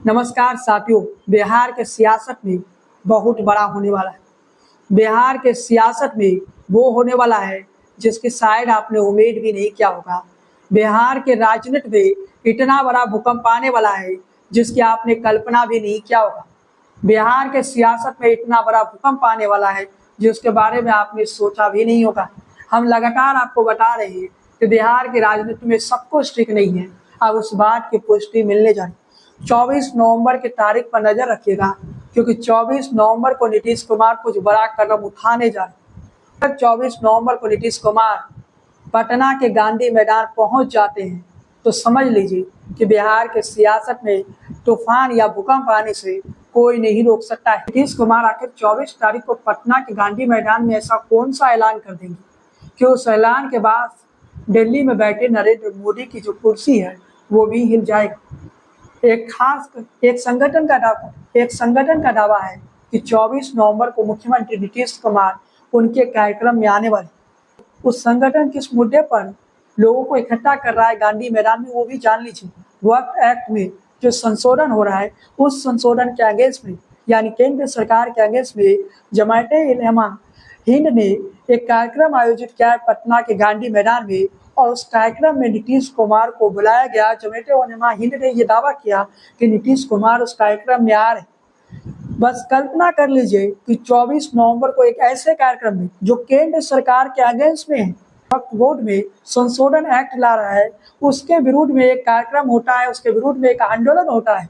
नमस्कार साथियों। बिहार के सियासत में बहुत बड़ा होने वाला है। बिहार के सियासत में वो होने वाला है जिसकी शायद आपने उम्मीद भी नहीं किया होगा। बिहार के राजनीति में इतना बड़ा भूकंप आने वाला है जिसकी आपने कल्पना भी नहीं किया होगा। बिहार के सियासत में इतना बड़ा भूकंप आने वाला है जिसके बारे में आपने सोचा भी नहीं होगा। हम लगातार आपको बता रहे हैं कि बिहार की राजनीति में सब कुछ ठीक नहीं है। अब उस बात की पुष्टि मिलने जा रही। 24 नवंबर की तारीख पर नजर रखिएगा, क्योंकि 24 नवंबर को नीतीश कुमार कुछ बड़ा कदम उठाने जा रहे हैं। 24 नवंबर को नीतीश कुमार पटना के गांधी मैदान पहुंच जाते हैं तो समझ लीजिए कि बिहार के सियासत में तूफान या भूकंप आने से कोई नहीं रोक सकता है। नीतीश कुमार आखिर 24 तारीख को पटना के गांधी मैदान में ऐसा कौन सा ऐलान कर देंगे कि उस ऐलान के बाद दिल्ली में बैठे नरेंद्र मोदी की जो कुर्सी है वो भी हिल जाएगी। एक संगठन का दावा है कि 24 नवंबर को मुख्यमंत्री नीतीश कुमार उनके कार्यक्रम में आने वाले। उस संगठन किस मुद्दे पर लोगों को इकट्ठा कर रहा है गांधी मैदान में, वो भी जान लीजिए। वक्फ एक्ट में जो संशोधन हो रहा है, उस संशोधन के अगेंस्ट में, यानी केंद्र सरकार के अगेंस्ट में जमाते उलेमा हिंद ने एक कार्यक्रम आयोजित किया है पटना के गांधी मैदान में, और उस कार्यक्रम में नीतीश कुमार को बुलाया गया। जमाते उलेमा हिंद ने यह दावा किया कि नीतीश कुमार उस कार्यक्रम में आ रहे। बस कल्पना कर लीजिए कि 24 नवंबर को एक ऐसे कार्यक्रम में जो केंद्र सरकार के अगेंस्ट में है, वक्फ बोर्ड में संशोधन एक्ट ला रहा है, उसके विरुद्ध में एक कार्यक्रम होता है, उसके विरुद्ध में एक आंदोलन होता है।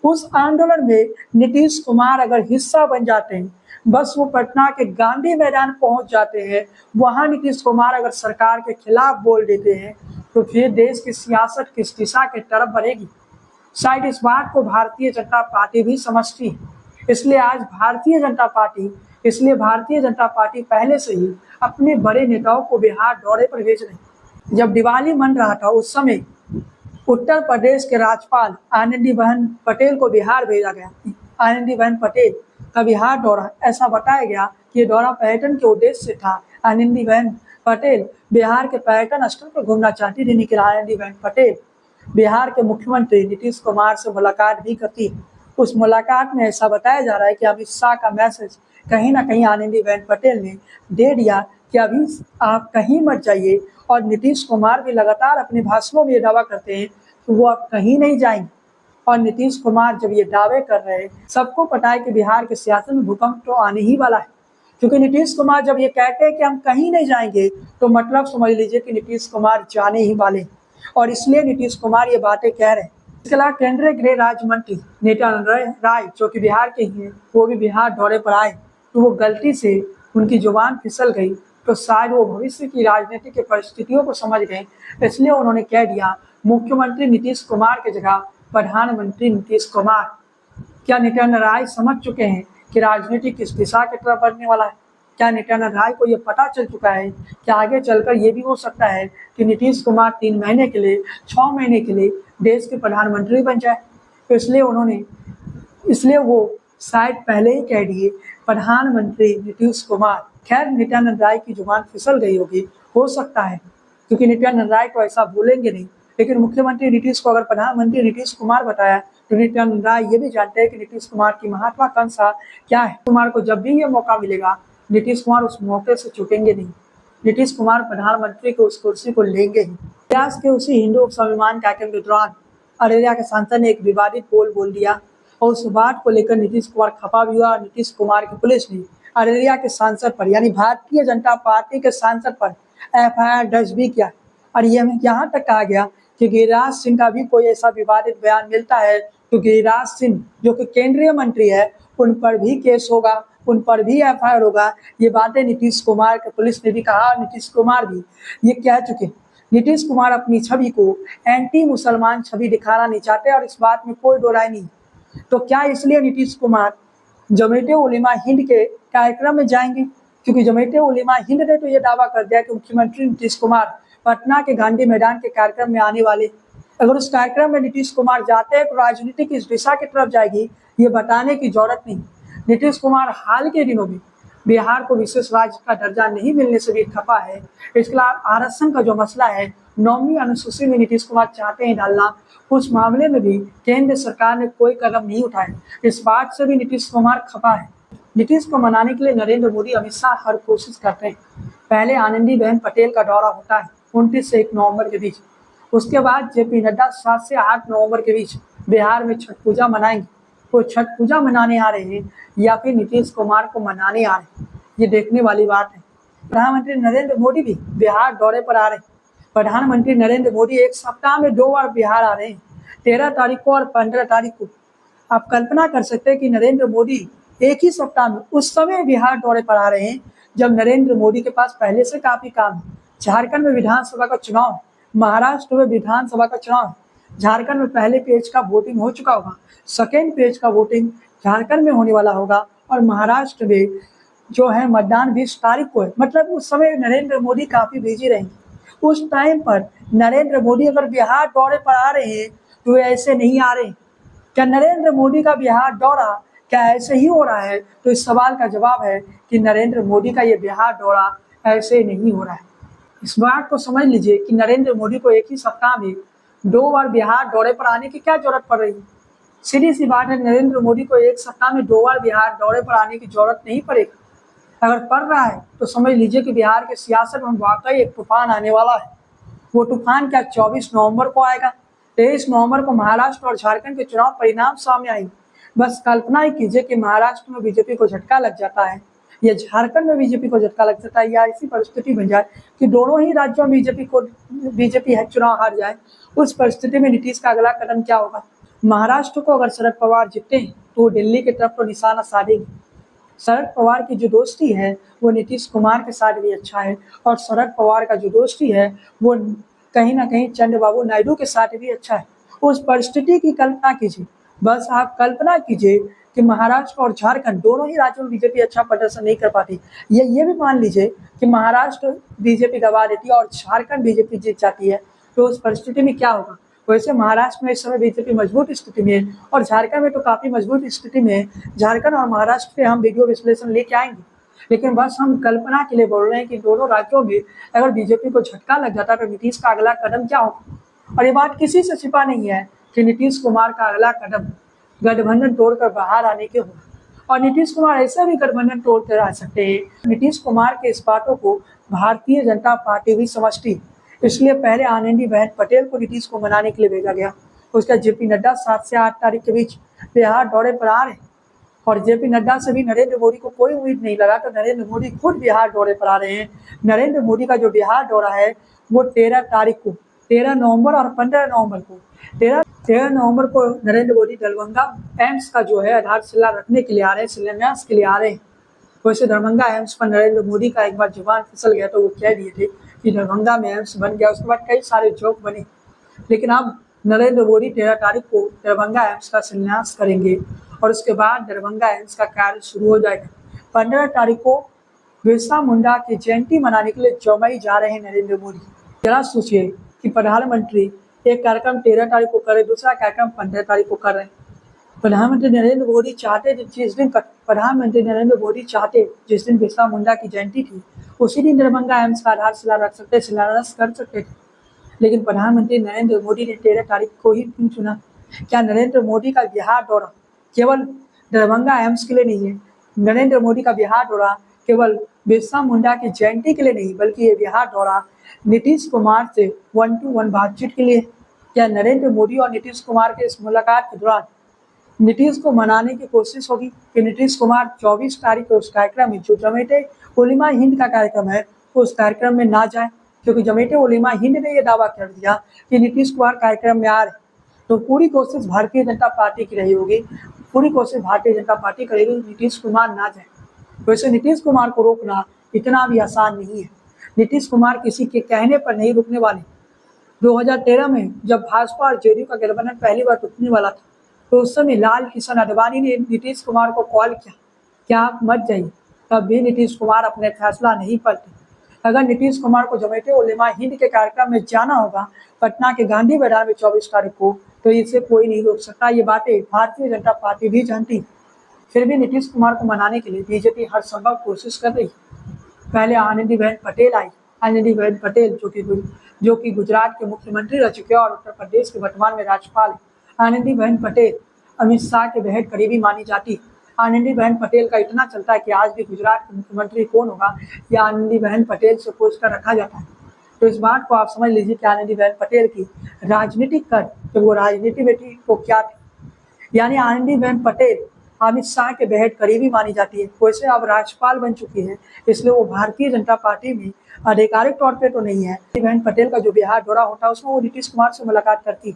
उस आंदोलन में नीतीश कुमार अगर हिस्सा बन जाते हैं, बस वो पटना के गांधी मैदान पहुंच जाते हैं, वहां नीतीश कुमार अगर सरकार के खिलाफ बोल देते हैं तो फिर देश की सियासत किस दिशा की तरफ बढ़ेगी। शायद इस बात को भारतीय जनता पार्टी भी समझती है। इसलिए भारतीय जनता पार्टी पहले से ही अपने बड़े नेताओं को बिहार दौरे पर भेज रही। जब दिवाली मन रहा था उस समय उत्तर प्रदेश के राज्यपाल आनंदीबेन पटेल को बिहार भेजा गया। आनंदीबेन पटेल का बिहार दौरा, ऐसा बताया गया कि ये दौरा पर्यटन के उद्देश्य से था। आनंदीबेन पटेल बिहार के पर्यटन स्थल पर घूमना चाहती थी, लेकिन आनंदीबेन पटेल बिहार के मुख्यमंत्री नीतीश कुमार से मुलाकात भी करती है। उस मुलाकात में ऐसा बताया जा रहा है कि अमित शाह का मैसेज कहीं ना कहीं आनंदीबेन पटेल ने दे दिया कि अभी आप कहीं मत जाइए, और नीतीश कुमार भी लगातार अपने भाषणों में ये दावा करते हैं कि वो अब कहीं नहीं जाएंगे। और नीतीश कुमार जब ये दावे कर रहे हैं, सबको पता है कि बिहार के सियासत में भूकंप तो आने ही वाला है, क्योंकि नीतीश कुमार जब ये कहते हैं कि हम कहीं नहीं जाएंगे तो मतलब समझ लीजिए कि नीतीश कुमार जाने ही वाले हैं, और इसलिए नीतीश कुमार ये बातें कह रहे हैं। इसके अलावा केंद्रीय गृह राज्य मंत्री नित्यानंद राय जो कि बिहार के ही हैं, वो भी बिहार दौरे पर आए, तो वो गलती से उनकी जुबान फिसल गई, तो शायद वो भविष्य की राजनीति की परिस्थितियों को समझ गए, इसलिए उन्होंने कह दिया मुख्यमंत्री नीतीश कुमार की जगह प्रधानमंत्री नीतीश कुमार। क्या नित्यानंद राय समझ चुके हैं कि राजनीति किस दिशा की तरफ बढ़ने वाला है? क्या नित्यानंद राय को ये पता चल चुका है कि आगे चलकर ये भी हो सकता है कि नीतीश कुमार 3 महीने के लिए, 6 महीने के लिए देश के प्रधानमंत्री बन जाए? तो इसलिए वो शायद पहले ही कह दिए प्रधानमंत्री नीतीश कुमार। खैर, नित्यानंद राय की जुबान फिसल गई होगी, हो सकता है, क्योंकि नित्यानंद राय तो ऐसा बोलेंगे नहीं, लेकिन मुख्यमंत्री नीतीश को अगर प्रधानमंत्री नीतीश कुमार बताया तो नित्यानंद राय ये भी जानते हैं कि नीतीश कुमार की महत्वाकांक्षा क्या है। कुमार को जब भी ये मौका मिलेगा, नीतीश कुमार उस मौके से चूकेंगे नहीं। नीतीश कुमार प्रधानमंत्री की उस कुर्सी को लेंगे ही। इतिहास के उसी हिंदू स्वाभिमान कार्यक्रम के दौरान अररिया के सांसद ने एक विवादित बोल दिया, और उस बात को लेकर नीतीश कुमार खपा भी हुआ। नीतीश कुमार की पुलिस ने अररिया के सांसद पर, यानी भारतीय जनता पार्टी के सांसद पर FIR दर्ज भी किया, और यहाँ तक कहा गया कि गिरिराज सिंह का भी कोई ऐसा विवादित बयान मिलता है तो गिरिराज सिंह जो कि केंद्रीय मंत्री है, उन पर भी केस होगा, उन पर भी FIR होगा। ये बातें नीतीश कुमार की पुलिस ने भी कहा, नीतीश कुमार भी ये कह चुके। नीतीश कुमार अपनी छवि को एंटी मुसलमान छवि दिखाना नहीं चाहते, और इस बात में कोई दो राय नहीं। तो क्या इसलिए नीतीश कुमार जमाते उलेमा हिंद के कार्यक्रम में जाएंगे? क्योंकि जमाते उलेमा हिंद ने तो ये दावा कर दिया कि मुख्यमंत्री नीतीश कुमार पटना के गांधी मैदान के कार्यक्रम में आने वाले। अगर उस कार्यक्रम में नीतीश कुमार जाते हैं तो राजनीति किस दिशा की तरफ जाएगी, ये बताने की जरूरत नहीं। नीतीश कुमार हाल के दिनों में बिहार को विशेष राज्य का दर्जा नहीं मिलने से भी खपा है। इसके अलावा आरक्षण का जो मसला है 9वीं अनुसूची में नीतीश कुमार चाहते हैं डालना, उस मामले में भी केंद्र सरकार ने कोई कदम नहीं उठाए। इस बात से भी नीतीश कुमार खफा है। नीतीश को मनाने के लिए नरेंद्र मोदी अमित शाह हर कोशिश करते हैं। पहले आनंदीबेन पटेल का दौरा होता है 29 से 1 नवंबर के बीच। उसके बाद जेपी नड्डा 7 से 8 नवंबर के बीच बिहार में छठ पूजा मनाएंगे। वो छठ पूजा मनाने आ रहे हैं या फिर नीतीश कुमार को मनाने आ रहे हैं, ये देखने वाली बात है। प्रधानमंत्री नरेंद्र मोदी भी बिहार दौरे पर आ रहे हैं। प्रधानमंत्री नरेंद्र मोदी एक सप्ताह में 2 बार बिहार आ रहे हैं, 13 तारीख को और 15 तारीख को। आप कल्पना कर सकते हैं कि नरेंद्र मोदी एक ही सप्ताह में उस समय बिहार दौरे पर आ रहे हैं जब नरेंद्र मोदी के पास पहले से काफी काम है। झारखंड में विधानसभा का चुनाव है, महाराष्ट्र में विधानसभा का चुनाव है। झारखंड में पहले पेज का वोटिंग हो चुका होगा, सेकेंड पेज का वोटिंग झारखंड में होने वाला होगा और महाराष्ट्र में जो है मतदान 20 तारीख को है। मतलब उस समय नरेंद्र मोदी काफी बिजी रहेंगे। उस टाइम पर नरेंद्र मोदी अगर बिहार दौरे पर आ रहे हैं तो वे ऐसे नहीं आ रहे। क्या नरेंद्र मोदी का बिहार दौरा क्या ऐसे ही हो रहा है? तो इस सवाल का जवाब है कि नरेंद्र मोदी का ये बिहार दौरा ऐसे नहीं हो रहा है। इस बात को समझ लीजिए कि नरेंद्र मोदी को एक ही सप्ताह में 2 बार बिहार दौरे पर आने की क्या जरूरत पड़ रही है? सीधी सी बात है, नरेंद्र मोदी को एक सप्ताह में 2 बार बिहार दौरे पर आने की जरूरत नहीं पड़ेगी। अगर पड़ रहा है तो समझ लीजिए कि बिहार के सियासत में वाकई एक तूफान आने वाला है। वो तूफान क्या 24 नवंबर को आएगा? 23 नवंबर को महाराष्ट्र और झारखंड के चुनाव परिणाम सामने आएंगे। बस कल्पना ही कीजिए कि महाराष्ट्र में बीजेपी को झटका लग जाता है या झारखंड में बीजेपी को झटका लग जाता है या ऐसी परिस्थिति बन जाए कि दोनों ही राज्यों में बीजेपी है चुनाव हार जाए। उस परिस्थिति में नीतीश का अगला कदम क्या होगा? महाराष्ट्र को अगर शरद पवार जीतते हैं तो वो दिल्ली की तरफ तो निशाना साधेंगे। शरद पवार की जो दोस्ती है वो नीतीश कुमार के साथ भी अच्छा है और शरद पवार का जो दोस्ती है वो कहीं ना कहीं चंद्रबाबू नायडू के साथ भी अच्छा है। उस परिस्थिति की कल्पना कीजिए, बस आप कल्पना कीजिए कि महाराष्ट्र और झारखंड दोनों ही राज्यों में बीजेपी अच्छा प्रदर्शन नहीं कर पाती। ये भी मान लीजिए कि महाराष्ट्र बीजेपी गवा देती है और झारखंड बीजेपी जीत जाती है, तो उस परिस्थिति में क्या होगा? वैसे महाराष्ट्र में इस समय बीजेपी मजबूत स्थिति में है और झारखंड में तो काफी मजबूत स्थिति में है। झारखंड और महाराष्ट्र पे हम वीडियो विश्लेषण लेके आएंगे, लेकिन बस हम कल्पना के लिए बोल रहे हैं कि दोनों राज्यों में अगर बीजेपी को झटका लग जाता है तो नीतीश का अगला कदम क्या होगा। और ये बात किसी से छिपा नहीं है कि नीतीश कुमार का अगला कदम गठबंधन तोड़कर बाहर आने के होगा। और नीतीश कुमार ऐसा भी गठबंधन तोड़कर आ सकते हैं। नीतीश कुमार के इस बातों को भारतीय जनता पार्टी भी समझती है, इसलिए पहले आनंदीबेन पटेल को नीतीश को मनाने के लिए भेजा गया। उसका जेपी नड्डा 7 से 8 तारीख के बीच बिहार दौरे पर आ रहे हैं और जेपी नड्डा से भी नरेंद्र मोदी को कोई उम्मीद नहीं लगा, तो नरेंद्र मोदी खुद बिहार दौरे पर आ रहे हैं। नरेंद्र मोदी का जो बिहार दौरा है वो 13 तारीख को, 13 नवंबर और 15 नवंबर को, 13 नवंबर को नरेंद्र मोदी दरभंगा एम्स का जो है आधारशिला रखने के लिए आ रहे हैं, शिलान्यास के लिए आ रहे हैं। वैसे दरभंगा एम्स पर नरेंद्र मोदी का एक बार जुबान फिसल गया तो वो कह दिए थे कि दरभंगा में एम्स बन गया। उसके बाद कई सारे जोक बने, लेकिन अब नरेंद्र मोदी 13 तारीख को दरभंगा एम्स का शिलान्यास करेंगे और उसके बाद दरभंगा एम्स का कार्य शुरू हो जाएगा। 15 तारीख को बिरसा मुंडा की जयंती मनाने के लिए जमुई जा रहे हैं नरेंद्र मोदी। जरा सोचिए कि प्रधानमंत्री एक कार्यक्रम 13 तारीख को करे, दूसरा कार्यक्रम 15 तारीख को कर रहे हैं। प्रधानमंत्री नरेंद्र मोदी चाहते जिस दिन बिरसा मुंडा की जयंती थी उसी दिन दरभंगा एम्स का आधारशिला रख सकते, शिलान्यास कर सकते थे, लेकिन प्रधानमंत्री नरेंद्र मोदी ने 13 तारीख को ही क्यों चुना? क्या नरेंद्र मोदी का बिहार दौरा केवल दरभंगा एम्स के लिए नहीं है? नरेंद्र मोदी का बिहार दौरा केवल बिरसा मुंडा की जयंती के लिए नहीं, बल्कि ये बिहार दौरा नीतीश कुमार से 1-to-1 बातचीत के लिए। क्या नरेंद्र मोदी और नीतीश कुमार के इस मुलाकात के दौरान नीतीश को मनाने की कोशिश होगी कि नीतीश कुमार 24 तारीख को उस कार्यक्रम में, जो जमीयत उलेमा हिंद का कार्यक्रम है, उस कार्यक्रम में ना जाए? क्योंकि जमीयत उलेमा हिंद ने यह दावा कर दिया कि नीतीश कुमार कार्यक्रम में आ रहे, तो पूरी कोशिश भारतीय जनता पार्टी की रही होगी, पूरी कोशिश भारतीय जनता पार्टी करेगी नीतीश कुमार ना जाए। वैसे नीतीश कुमार को रोकना इतना भी आसान नहीं है। नीतीश कुमार किसी के कहने पर नहीं रुकने वाले। 2013 में जब भाजपा और जेडीयू का गठबंधन पहली बार टूटने वाला था तो उस समय लाल किशन आडवाणी ने नीतीश कुमार को कॉल किया कि आप मत जाइए, तब भी नीतीश कुमार अपने फैसला नहीं पलटे। अगर नीतीश कुमार को जमीयत उलेमा हिंद के कार्यक्रम में जाना होगा पटना के गांधी मैदान में 24 तारीख को, तो इसे कोई नहीं रोक सकता। ये बातें भारतीय जनता पार्टी भी जानती। फिर भी नीतीश कुमार को मनाने के लिए बीजेपी हर संभव कोशिश कर रही। पहले आनंदीबेन पटेल आई। आनंदीबेन पटेल जो कि जो कि गुजरात के मुख्यमंत्री रह चुके हैं और उत्तर प्रदेश के वर्तमान में राज्यपाल आनंदीबेन पटेल अमित शाह के बेहद करीबी मानी जाती है। आनंदीबेन पटेल का इतना चलता है कि आज भी गुजरात के मुख्यमंत्री कौन होगा या आनंदीबेन पटेल से पूछ कर रखा जाता है। तो इस बात को आप समझ लीजिए कि आनंदीबेन पटेल की राजनीतिक कर तो वो राजनीति बेटी को क्या थी, यानी आनंदीबेन पटेल अमित शाह के बेहद करीबी मानी जाती है। वैसे अब राज्यपाल बन चुकी है, इसलिए वो भारतीय जनता पार्टी में आधिकारिक तौर पे तो नहीं है। आनंदीबेन पटेल का जो बिहार दौरा होता है उसमें वो नीतीश कुमार से मुलाकात करती है,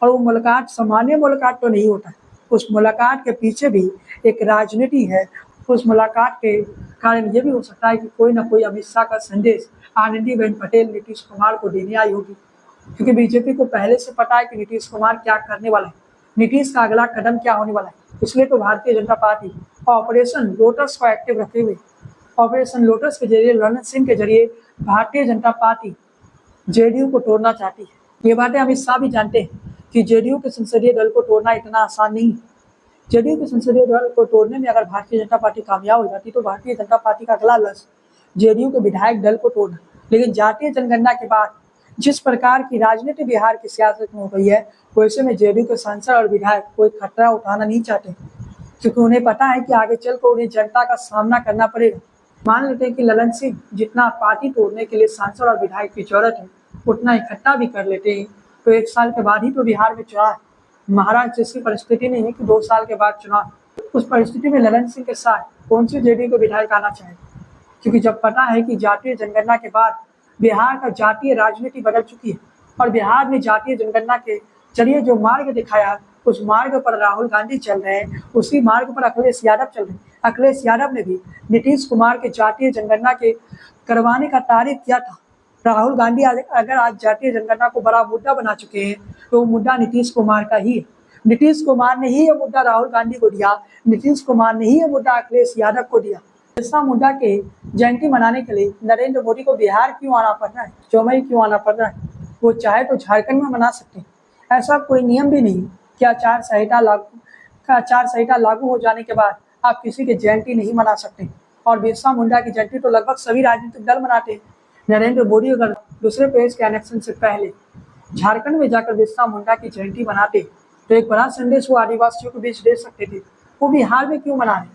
और वो मुलाकात सामान्य मुलाकात तो नहीं होता है। उस मुलाकात के पीछे भी एक राजनीति है। उस मुलाकात के कारण ये भी हो सकता है कि कोई ना कोई अमित शाह का संदेश आनंदीबेन पटेल नीतीश कुमार को देने आई होगी, क्योंकि बीजेपी को पहले से पता है कि नीतीश कुमार क्या करने वाला है, नीतीश का अगला कदम क्या होने वाला है। इसलिए तो Bharatiya Janata party operation lotus को एक्टिव रखे हुए, ऑपरेशन लोटस के जरिए रणजीत सिंह के जरिए भारतीय जनता पार्टी जेडीयू को तोड़ना चाहती है। ये बातें अमित शाह भी जानते हैं कि जेडीयू के संसदीय दल को तोड़ना इतना आसान नहीं है। जेडीयू के संसदीय दल को तोड़ने में अगर भारतीय जनता पार्टी कामयाब हो जाती तो भारतीय जनता पार्टी का अगला लक्ष्य जेडीयू के विधायक दल को तोड़ना। लेकिन जातीय जनगणना के बाद जिस प्रकार की राजनीति बिहार की सियासत में हो गई है, वैसे में जेडीयू के सांसद और विधायक कोई खतरा उठाना नहीं चाहते, क्योंकि उन्हें पता है कि आगे चलकर उन्हें जनता का सामना करना पड़ेगा। मान लेते हैं कि ललन सिंह जितना पार्टी तोड़ने के लिए सांसद और विधायक की जरूरत है उतना इकट्ठा भी कर लेते हैं, तो 1 साल के बाद ही तो बिहार में चुनाव। महाराष्ट्र जैसी परिस्थिति नहीं है कि 2 साल के बाद चुनाव। उस परिस्थिति में ललन सिंह के साथ कौन सी जेडीयू के विधायक आना चाहे, क्योंकि जब पता है कि जातीय जनगणना के बाद बिहार का जातीय राजनीति बदल चुकी है और बिहार में जातीय जनगणना के जरिए जो मार्ग दिखाया उस मार्ग पर राहुल गांधी चल रहे हैं, उसी मार्ग पर अखिलेश यादव चल रहे हैं। अखिलेश यादव ने भी नीतीश कुमार के जातीय जनगणना के करवाने का तारीफ किया था। राहुल गांधी अगर आज जातीय जनगणना को बड़ा मुद्दा बना चुके हैं तो वो मुद्दा नीतीश कुमार का ही है। नीतीश कुमार ने ही ये मुद्दा राहुल गांधी को दिया, नीतीश कुमार ने ही ये मुद्दा अखिलेश यादव को दिया। ऐसा मुद्दा के जयंती मनाने के लिए नरेंद्र मोदी को बिहार क्यों आना पड़ रहा है, चौमई क्यों आना पड़ रहा है? वो चाहे तो झारखंड में मना सकते हैं, ऐसा कोई नियम भी नहीं कि आचार संहिता लागू हो जाने के बाद आप किसी की जयंती नहीं मना सकते। और बिरसा मुंडा की जयंती तो लगभग सभी राजनीतिक दल मनाते हैं। नरेंद्र मोदी अगर दूसरे पेज के एनेक्शन से पहले झारखंड में जाकर बिरसा मुंडा की जयंती मनाते तो एक बड़ा संदेश वो आदिवासियों के बीच दे सकते थे। वो बिहार में क्यों मना रहे?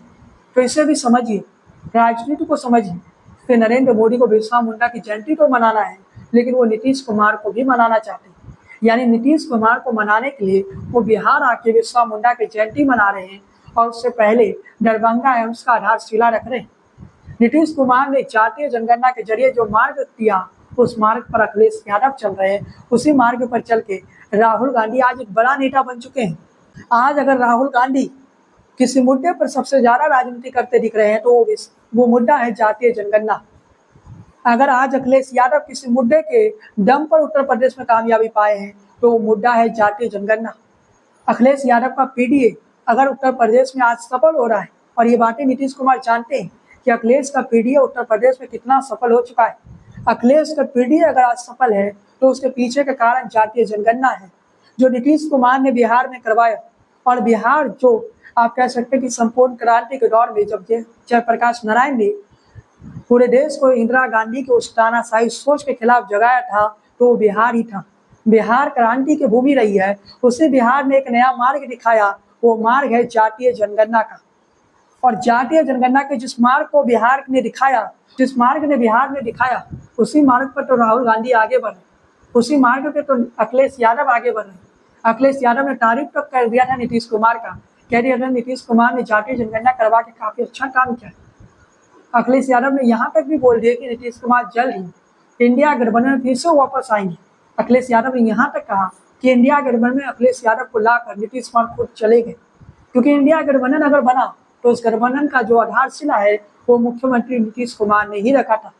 तो इसे भी समझिए, राजनीति को समझिए कि नरेंद्र मोदी को बिरसा मुंडा की जयंती तो मनाना है, लेकिन वो नीतीश कुमार को भी मनाना चाहते हैं। यानी नीतीश कुमार को मनाने के लिए वो बिहार आके बिरसा मुंडा की जयंती मना रहे हैं और उससे पहले दरभंगा एम्स का आधारशिला रख रहे हैं। नीतीश कुमार ने जातीय जनगणना के जरिए जो मार्ग दिया उस मार्ग पर अखिलेश यादव चल रहे हैं, उसी मार्ग पर चल के राहुल गांधी आज एक बड़ा नेता बन चुके हैं। आज अगर राहुल गांधी किसी मुद्दे पर सबसे ज्यादा राजनीति करते दिख रहे हैं तो वो मुद्दा है जातीय जनगणना। अगर आज अखिलेश यादव किसी मुद्दे के दम पर उत्तर प्रदेश में कामयाबी पाए हैं तो वो मुद्दा है जातीय जनगणना। अखिलेश यादव का पीडीए अगर उत्तर प्रदेश में आज सफल हो रहा है, और ये बातें नीतीश कुमार जानते हैं कि अखिलेश का पीडीए उत्तर प्रदेश में कितना सफल हो चुका है। अखिलेश का पीडीए अगर आज सफल है तो उसके पीछे का कारण जातीय जनगणना है, जो नीतीश कुमार ने बिहार में करवाया। और बिहार जो आप कह सकते हैं कि संपूर्ण क्रांति के दौर में जब जयप्रकाश नारायण ने पूरे देश को इंदिरा गांधी के उस तानाशाही सोच के खिलाफ जगाया था तो वो बिहार ही था। बिहार क्रांति की भूमि रही है। उसी बिहार ने एक नया मार्ग दिखाया, वो मार्ग है जातीय जनगणना का। और जातीय जनगणना के जिस मार्ग को बिहार ने दिखाया, जिस मार्ग ने बिहार में दिखाया, उसी मार्ग पर तो राहुल गांधी आगे बढ़ रहे, उसी मार्ग पे तो अखिलेश यादव आगे बढ़ रहे। अखिलेश यादव ने तारीफ तक कर दिया था नीतीश कुमार का, कह दिया था नीतीश कुमार ने जातीय जनगणना करवा के काफी अच्छा काम किया। अखिलेश यादव ने यहाँ तक भी बोल दिया कि नीतीश कुमार जल्द ही इंडिया गठबंधन फिर से वापस आएंगे। अखिलेश यादव ने यहाँ तक कहा कि इंडिया गठबंधन में अखिलेश यादव को लाकर नीतीश कुमार खुद चले गए, क्योंकि इंडिया गठबंधन अगर बना तो उस गठबंधन का जो आधारशिला है वो मुख्यमंत्री नीतीश कुमार ने ही रखा था।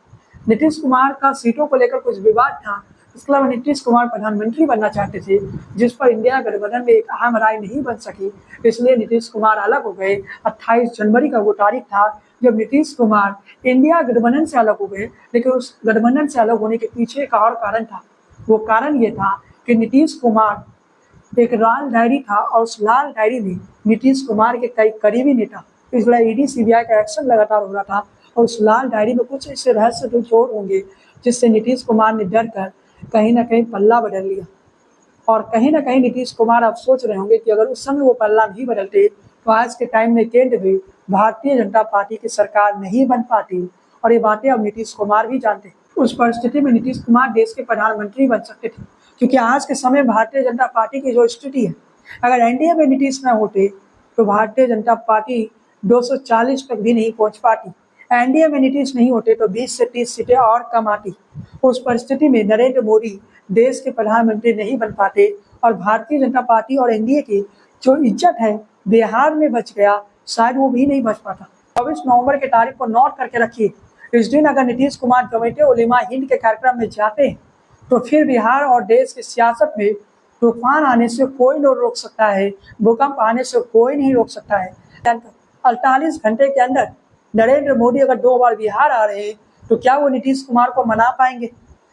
नीतीश कुमार का सीटों को लेकर कुछ विवाद था, इसके अलावा नीतीश कुमार प्रधानमंत्री बनना चाहते थे, जिस पर इंडिया गठबंधन में एक अहम राय नहीं बन सकी, इसलिए नीतीश कुमार अलग हो गए। 28 जनवरी का वो तारीख था जब नीतीश कुमार इंडिया गठबंधन से अलग हो गए। लेकिन उस गठबंधन से अलग होने के पीछे एक और कारण था। वो कारण ये था कि नीतीश कुमार एक लाल डायरी था और उस लाल डायरी में नीतीश कुमार के कई करीबी नेता, इसलिए ईडी सीबीआई का एक्शन लगातार हो रहा था और उस लाल डायरी में कुछ ऐसे रहस्य जोड़ होंगे जिससे नीतीश कुमार ने डर कर कहीं ना कहीं पल्ला बदल लिया। और कहीं ना कहीं नीतीश कुमार अब सोच रहे होंगे कि अगर उस समय वो पल्ला नहीं बदलते तो आज के टाइम में केंद्र में भारतीय जनता पार्टी की सरकार नहीं बन पाती। और ये बातें अब नीतीश कुमार भी जानते हैं। उस परिस्थिति में नीतीश कुमार देश के प्रधानमंत्री बन सकते थे, क्योंकि आज के समय भारतीय जनता पार्टी की जो स्थिति है, अगर एनडीए में नीतीश न होते तो भारतीय जनता पार्टी 240 तक भी नहीं पहुंच पाती। एनडीए में नीतीश नहीं होते तो 20 से 30 सीटें और कम आती। उस परिस्थिति में नरेंद्र मोदी देश के प्रधानमंत्री नहीं बन पाते और भारतीय जनता पार्टी और एनडीए की जो इज्जत है बिहार में बच गया, शायद वो भी नहीं बच पाता। 24 नवंबर की तारीख को नोट करके रखिए। इस दिन अगर नीतीश कुमार जमीयत उलेमा हिंद के कार्यक्रम में जाते हैं तो फिर बिहार और देश की सियासत में तूफान आने से कोई नहीं रोक सकता है, भूकंप आने से कोई नहीं रोक सकता है। 48 घंटे के अंदर नरेंद्र मोदी अगर 2 बार बिहार आ रहे हैं तो क्या वो नीतीश कुमार को मना पाएंगे?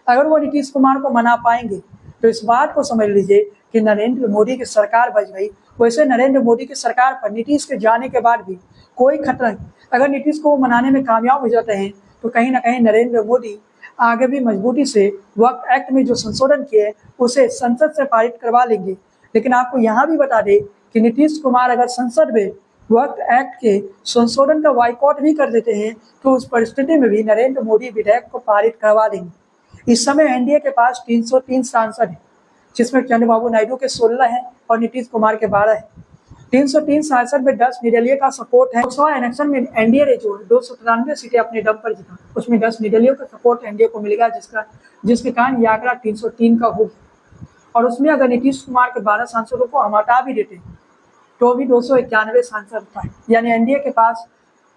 अगर वो नीतीश कुमार को मना पाएंगे तो इस बात को समझ लीजिए कि नरेंद्र मोदी की सरकार बच गई। वैसे नरेंद्र मोदी की सरकार पर नीतीश के जाने के बाद भी कोई खतरा नहीं। अगर नीतीश को मनाने में कामयाब हो जाते हैं तो कहीं ना कहीं नरेंद्र मोदी आगे भी मजबूती से वक्त एक्ट में जो संशोधन किए उसे संसद से पारित करवा लेंगे। लेकिन आपको यहाँ भी बता दें कि नीतीश कुमार अगर संसद में वक्त एक्ट के संशोधन का बाइकआउट भी कर देते हैं तो उस परिस्थिति में भी नरेंद्र मोदी विधेयक को पारित करवा देंगे। इस समय एनडीए के पास 303 सांसद हैं, जिसमें चंद्रबाबू नायडू के 16 हैं और नीतीश कुमार के 12 हैं। 303 सांसद में 10 निर्दलीय का सपोर्ट है। लोकसभा इलेक्शन में एनडीए ने जो 293 सीटें अपने दम पर जीता, उसमें 10 निर्दलीयों का सपोर्ट एनडीए को मिलेगा, जिसके कारण यह आंकड़ा 303 का हो। और उसमें अगर नीतीश कुमार के 12 सांसदों को हम हटा भी देते तो भी 291 सांसद था। यानी एनडीए के पास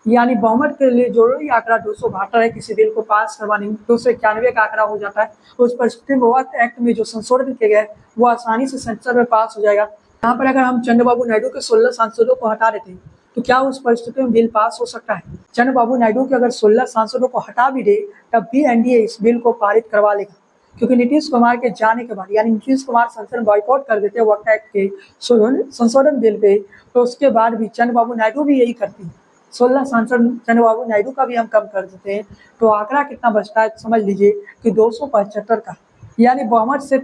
यानी बहुमत के लिए जरूरी आंकड़ा 272 है। किसी बिल को पास करवाने में 291 का आंकड़ा हो जाता है। उस परिस्थिति में वक्त एक्ट में जो संशोधन किए गए वो आसानी से संसद में पास हो जाएगा। यहाँ पर अगर हम चंद्रबाबू नायडू के 16 सांसदों को हटा देते तो क्या उस परिस्थिति में बिल पास हो सकता है? चंद्रबाबू नायडू के अगर 16 सांसदों को हटा भी दे तब भी एनडीए इस बिल को पारित करवा लेगा, क्योंकि नीतीश कुमार के जाने के बाद यानी नीतीश कुमार संसद बॉयकॉट कर देते वक्त एक्ट के संशोधन बिल पे, तो उसके बाद भी चंद्रबाबू नायडू भी यही करती है। 16 सांसद चंद्रबाबू नायडू का भी हम कम कर देते हैं तो आंकड़ा कितना बचता है समझ लीजिए कि 275 का, यानी बहुमत से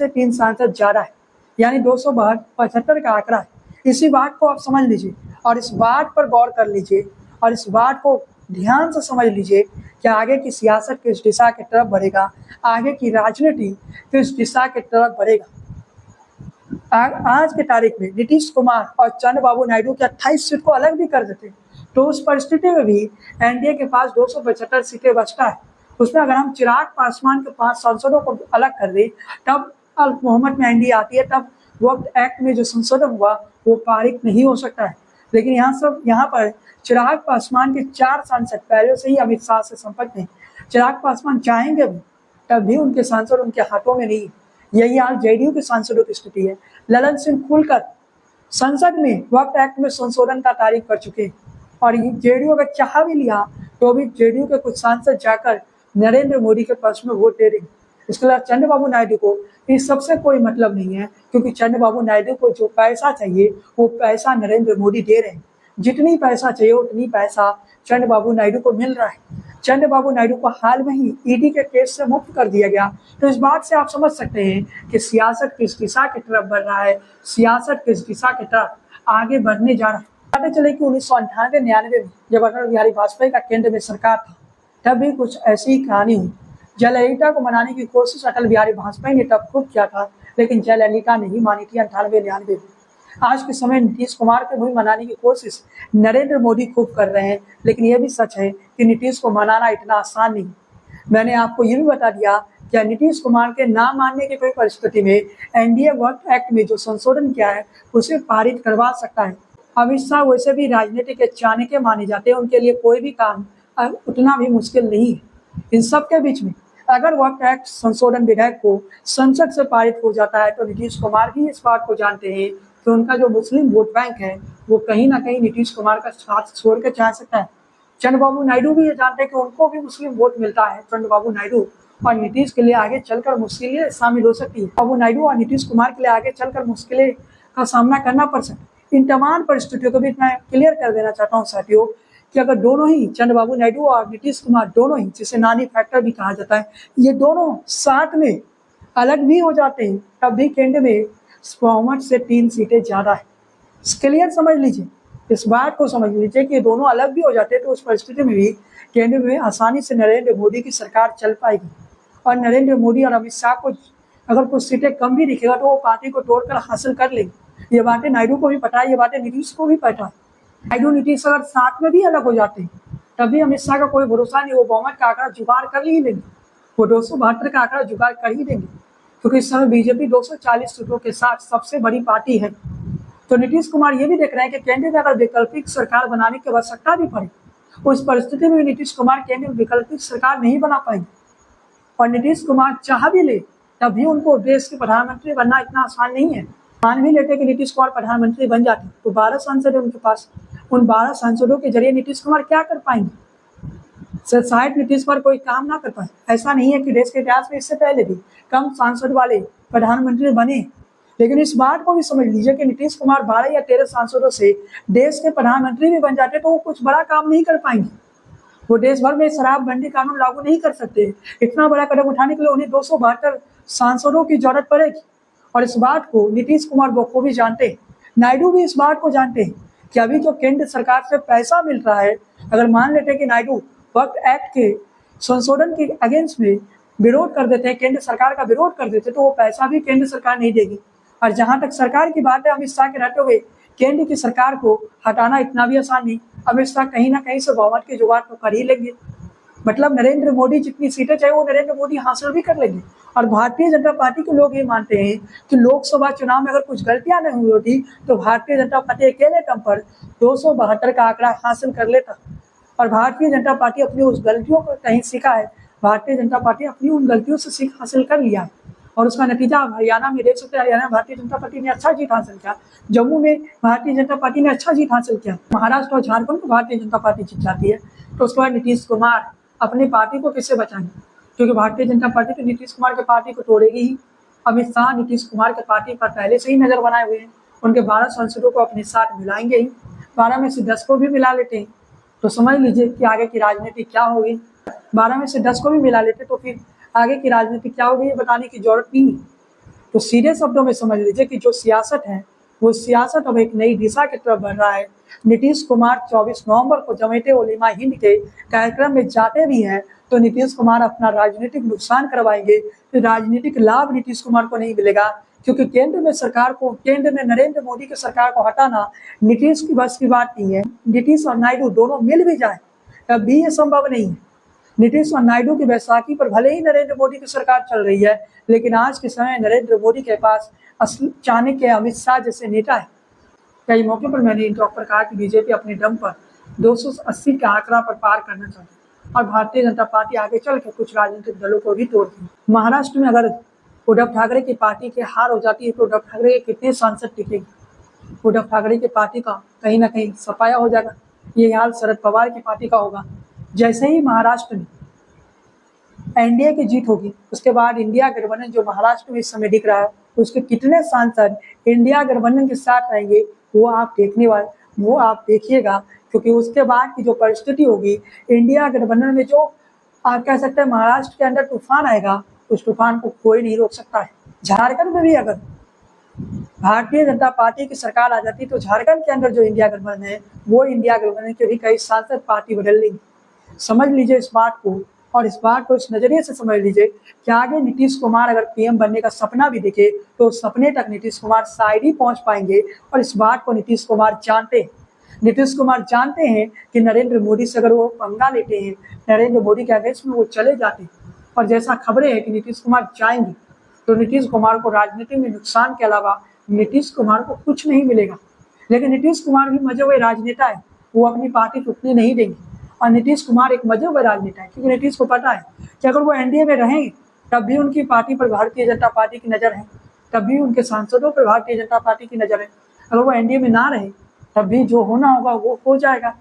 3 सांसद ज्यादा है, यानी 275 का आंकड़ा है। इसी बात को आप समझ लीजिए और इस बात पर गौर कर लीजिए और इस बात को ध्यान से समझ लीजिए कि आगे की सियासत किस दिशा की तरफ बढ़ेगा, आगे की राजनीति किस दिशा की तरफ बढ़ेगा। आज के तारीख में नीतीश कुमार और चंद्रबाबू नायडू के 28 सीट को अलग भी कर देते तो उस परिस्थिति में भी एनडीए के पास 275 सीटें बचता है। उसमें अगर हम चिराग पासवान के 5 सांसदों को अलग कर दें तब बहुमत में एनडीए आती है, तब वक्त एक्ट में जो संशोधन हुआ वो पारित नहीं हो सकता है। लेकिन यहाँ पर चिराग पासवान के 4 सांसद पहले से ही अमित शाह से संपर्क नहीं। चिराग पासवान चाहेंगे भी तब भी उनके सांसद उनके हाथों में नहीं। यही हाल जेडीयू के सांसदों की स्थिति है। ललन सिंह खुलकर संसद में वक्त एक्ट में संशोधन का तारीफ कर चुके और जेडीयू अगर चाह भी लिया तो भी जेडीयू के कुछ सांसद जाकर नरेंद्र मोदी के पक्ष में वोट दे रहे। इसके अलावा चंद्रबाबू नायडू को इस सबसे कोई मतलब नहीं है, क्योंकि चंद्रबाबू नायडू को जो पैसा चाहिए वो पैसा नरेंद्र मोदी दे रहे हैं। जितनी पैसा चाहिए उतनी पैसा चंद्रबाबू नायडू को मिल रहा है। चंद्रबाबू नायडू को हाल में ही ईडी के केस से मुक्त कर दिया गया। तो इस बात से आप समझ सकते हैं कि सियासत किस दिशा की तरफ बढ़ रहा है, सियासत किस दिशा की तरफ आगे बढ़ने जा रहा है। पता चले कि 1998-99 में जब अटल बिहारी वाजपेयी का केंद्र में सरकार था तब भी कुछ ऐसी ही कहानी हुई। जयललिता को मनाने की कोशिश अटल बिहारी वाजपेयी ने तब खूब किया था, लेकिन जयललिता नहीं मानी थी 98-99 में। आज के समय नीतीश कुमार को भी मनाने की कोशिश नरेंद्र मोदी खूब कर रहे हैं, लेकिन यह भी सच है कि नीतीश को मनाना इतना आसान नहीं। मैंने आपको ये भी बता दिया कि नीतीश कुमार के ना मानने की कोई परिस्थिति में एनडीए वक्त एक्ट में जो संशोधन किया है उसे पारित करवा सकता है। अमित शाह वैसे भी राजनीति के चाणक्य माने जाते हैं, उनके लिए कोई भी काम उतना भी मुश्किल नहीं है। इन सब के बीच में अगर वक्त एक्ट संशोधन विधेयक को संसद से पारित हो जाता है तो नीतीश कुमार भी इस बात को जानते हैं कि उनका जो मुस्लिम वोट बैंक है वो कहीं ना कहीं नीतीश कुमार का साथ छोड़ के जा सकता है। चंद्रबाबू नायडू भी ये जानते हैं कि उनको भी मुस्लिम वोट मिलता है। चंद्रबाबू नायडू और नीतीश के लिए आगे चलकर मुश्किलें शामिल हो सकती है। बाबू नायडू और नीतीश कुमार के लिए आगे चलकर मुश्किलें का सामना करना पड़ सकता है। इन तमाम परिस्थितियों को भी मैं क्लियर कर देना चाहता हूँ साथियों कि अगर दोनों ही चंद्रबाबू नायडू और नीतीश कुमार दोनों ही, जिसे नानी फैक्टर भी कहा जाता है, ये दोनों साथ में अलग भी हो जाते हैं, तब भी केंद्र में बहुमत से 3 सीटें ज़्यादा है। क्लियर समझ लीजिए, इस बात को समझ लीजिए कि दोनों अलग भी हो जाते हैं तो उस परिस्थिति में भी केंद्र में आसानी से नरेंद्र मोदी की सरकार चल पाएगी। और नरेंद्र मोदी और अमित शाह को अगर कुछ सीटें कम भी दिखेगा तो वो पार्टी को तोड़कर हासिल कर लेंगे। ये बातें नायडू को भी पता है, ये बातें नीतीश को भी पता है। नायडू नीतीश अगर साथ में भी अलग हो जाते हैं तब भी अमित शाह का कोई भरोसा नहीं, वो बहुमत का आंकड़ा जुगाड़ कर ही लेंगे, वो 272 का आंकड़ा जुगाड़ कर ही देंगे, क्योंकि इस समय बीजेपी 240 सीटों के साथ सबसे बड़ी पार्टी है। तो नीतीश कुमार ये भी देख रहे हैं कि केंद्र में अगर वैकल्पिक सरकार बनाने की आवश्यकता भी पड़े, उस परिस्थिति में नीतीश कुमार केंद्र में वैकल्पिक सरकार नहीं बना पाएंगे। और नीतीश कुमार चाह भी ले तब भी उनको देश के प्रधानमंत्री बनना इतना आसान नहीं है। मान भी लेते कि नीतीश कुमार प्रधानमंत्री बन जाते तो 12 सांसद है उनके पास, उन 12 सांसदों के जरिए नीतीश कुमार क्या कर पाएंगे? शायद नीतीश कुमार कोई काम ना कर पाए। ऐसा नहीं है कि देश के इतिहास में इससे पहले भी कम सांसद वाले प्रधानमंत्री बने, लेकिन इस बात को भी समझ लीजिए कि नीतीश कुमार 12 या 13 सांसदों से देश के प्रधानमंत्री भी बन जाते तो वो कुछ बड़ा काम नहीं कर पाएंगे। वो देश भर में शराबबंदी कानून लागू नहीं कर सकते। इतना बड़ा कदम उठाने के लिए उन्हें 272 सांसदों की जरूरत पड़ेगी। और इस बात को नीतीश कुमार बखूबी जानते हैं, नायडू भी इस बात को जानते हैं कि अभी जो केंद्र सरकार से पैसा मिल रहा है, अगर मान लेते हैं कि नायडू वक्त एक्ट के संशोधन के अगेंस्ट में विरोध कर देते हैं, केंद्र सरकार का विरोध कर देते, तो वो पैसा भी केंद्र सरकार नहीं देगी। और जहां तक सरकार की बात है, अमित शाह के रहते हुए केंद्र की सरकार को हटाना इतना भी आसान नहीं। अमित शाह कहीं ना कहीं से बहुमत की जुगाड़ तो कर ही लेंगे। मतलब नरेंद्र मोदी जितनी सीटें चाहे वो नरेंद्र मोदी हासिल भी कर लेंगे। और भारतीय जनता पार्टी के लोग ये मानते हैं कि लोकसभा चुनाव में अगर कुछ गलतियां नहीं हुई होती तो भारतीय जनता पार्टी अकेले दम पर 272 का आंकड़ा हासिल कर लेता। और भारतीय जनता पार्टी अपनी उस गलतियों को कहीं सीखा है, भारतीय जनता पार्टी अपनी उन गलतियों से सीख हासिल कर लिया और उसका नतीजा हरियाणा में देख सकते हैं। हरियाणा में भारतीय जनता पार्टी ने अच्छा जीत हासिल किया, जम्मू में भारतीय जनता पार्टी ने अच्छा जीत हासिल किया, महाराष्ट्र और झारखंड में भारतीय जनता पार्टी जीत जाती है। तो उसके बाद नीतीश कुमार अपनी पार्टी को किससे बचाएंगे? क्योंकि भारतीय जनता पार्टी तो नीतीश कुमार के पार्टी को तोड़ेगी ही। अमित शाह नीतीश कुमार के पार्टी पर पहले से ही नजर बनाए हुए हैं, उनके 12 सांसदों को अपने साथ मिलाएंगे ही, 12 में से 10 को भी मिला लेते हैं तो समझ लीजिए कि आगे की राजनीति क्या होगी। 12 में से 10 को भी मिला लेते तो फिर आगे की राजनीति क्या होगी ये बताने की जरूरत नहीं है। तो सीधे शब्दों में समझ लीजिए कि जो सियासत है वो सियासत अब एक नई दिशा की तरफ बढ़ रहा है। नीतीश कुमार 24 नवंबर को जमीयत उलेमा हिंद के कार्यक्रम में जाते भी हैं तो नीतीश कुमार अपना राजनीतिक नुकसान करवाएंगे। तो राजनीतिक लाभ नीतीश कुमार को नहीं मिलेगा, क्योंकि केंद्र में नरेंद्र मोदी की सरकार को हटाना नीतीश की बस की बात नहीं है। नीतीश और नायडू दोनों मिल भी जाए तब भी ये संभव नहीं है। नीतीश और नायडू की बैसाखी पर भले ही नरेंद्र मोदी की सरकार चल रही है, लेकिन आज के समय नरेंद्र मोदी के पास चाणक्य अमित शाह जैसे नेता है। कई मौके पर मैंने इन पर कहा कि बीजेपी अपने दम पर 280 का आंकड़ा पर पार करना चाहती है और भारतीय जनता पार्टी आगे चल के कुछ राजनीतिक दलों को भी तोड़ती है। महाराष्ट्र में अगर उद्धव ठाकरे की पार्टी की हार हो जाती है तो उद्धव ठाकरे के कितने सांसद टिकेंगे? उद्धव ठाकरे की पार्टी का कहीं ना कहीं सफाया हो जाएगा। ये हाल शरद पवार की पार्टी का होगा। जैसे ही महाराष्ट्र में एनडीए की जीत होगी उसके बाद इंडिया गठबंधन जो महाराष्ट्र में इस समय दिख रहा है उसके कितने सांसद इंडिया गठबंधन के साथ रहेंगे वो आप देखिएगा, क्योंकि उसके बाद की जो परिस्थिति होगी इंडिया गठबंधन में जो आप कह सकते हैं महाराष्ट्र के अंदर तूफान आएगा, उस तूफान को कोई नहीं रोक सकता है। झारखंड में भी अगर भारतीय जनता पार्टी की सरकार आ जाती तो झारखंड के अंदर जो इंडिया गठबंधन है वो इंडिया गठबंधन के भी कई सांसद पार्टी बदल लेंगे। समझ लीजिए इस बात को, और इस बात को इस नजरिए से समझ लीजिए कि आगे नीतीश कुमार अगर पीएम बनने का सपना भी देखे तो उस सपने तक नीतीश कुमार शायद ही पहुंच पाएंगे। और इस बात को नीतीश कुमार जानते हैं कि नरेंद्र मोदी से अगर वो पंगा लेते हैं, नरेंद्र मोदी के अगेंस्ट में वो चले जाते हैं और जैसा खबरें हैं कि नीतीश कुमार जाएंगे तो नीतीश कुमार को राजनीति में नुकसान के अलावा नीतीश कुमार को कुछ नहीं मिलेगा। लेकिन नीतीश कुमार भी मजे हुए राजनेता है, वो अपनी पार्टी टूटने नहीं देंगे। और नीतीश कुमार एक मजे हुए राजनेता है, क्योंकि नीतीश को पता है कि अगर वो एनडीए में रहेंगे तब भी उनकी पार्टी पर भारतीय जनता पार्टी की नज़र है, तब भी उनके सांसदों पर भारतीय जनता पार्टी की नज़र है। अगर वो एनडीए में ना रहे तब भी जो होना होगा वो हो जाएगा।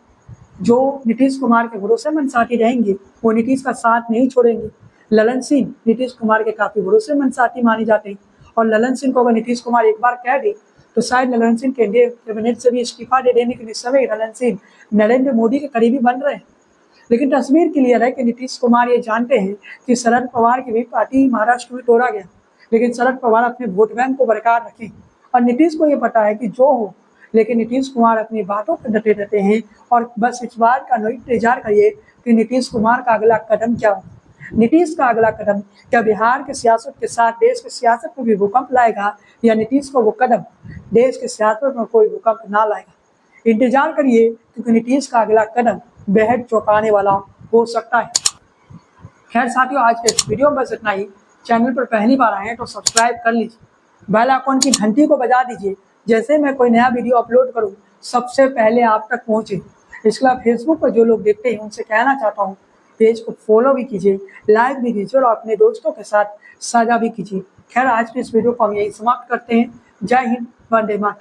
जो नीतीश कुमार के भरोसेमंद साथी रहेंगे वो नीतीश का साथ नहीं छोड़ेंगे। ललन सिंह नीतीश कुमार के काफ़ी भरोसेमंद साथी माने जाते हैं और ललन सिंह को अगर नीतीश कुमार एक बार कह दे तो शायद नरेंद्र सिंह केंद्रीय कैबिनेट से भी इस्तीफा दे देने के समय नरेंद्र सिंह नरेंद्र मोदी के करीबी बन रहे हैं। लेकिन तस्वीर क्लियर है कि नीतीश कुमार ये जानते हैं कि शरद पवार की भी पार्टी महाराष्ट्र में तोड़ा गया, लेकिन शरद पवार अपने वोट बैंक को बरकरार रखें। और नीतीश को ये पता है कि जो हो, लेकिन नीतीश कुमार अपनी बातों पर डटे रहते हैं। और बस इस बात का इंतजार करिए कि नीतीश कुमार का अगला कदम क्या हो। नीतीश का अगला कदम क्या बिहार के सियासत के साथ देश की सियासत में भी भूकंप लाएगा, या नीतीश को वो कदम देश की सियासत में कोई भूकंप ना लाएगा। इंतजार करिए, क्योंकि नीतीश का अगला कदम बेहद चौंकाने वाला हो सकता है। खैर साथियों, आज के इस वीडियो में बस इतना ही। चैनल पर पहली बार आए हैं तो सब्सक्राइब कर लीजिए, बेल आइकन की घंटी को बजा दीजिए, जैसे मैं कोई नया वीडियो अपलोड करूं सबसे पहले आप तक पहुंचे। इसके अलावा फेसबुक पर जो लोग देखते हैं उनसे कहना चाहता हूं, पेज को फॉलो भी कीजिए, लाइक भी कीजिए और अपने दोस्तों के साथ साझा भी कीजिए। खैर आज के इस वीडियो को हम यही समाप्त करते हैं। जय हिंद, वंदे मातरम।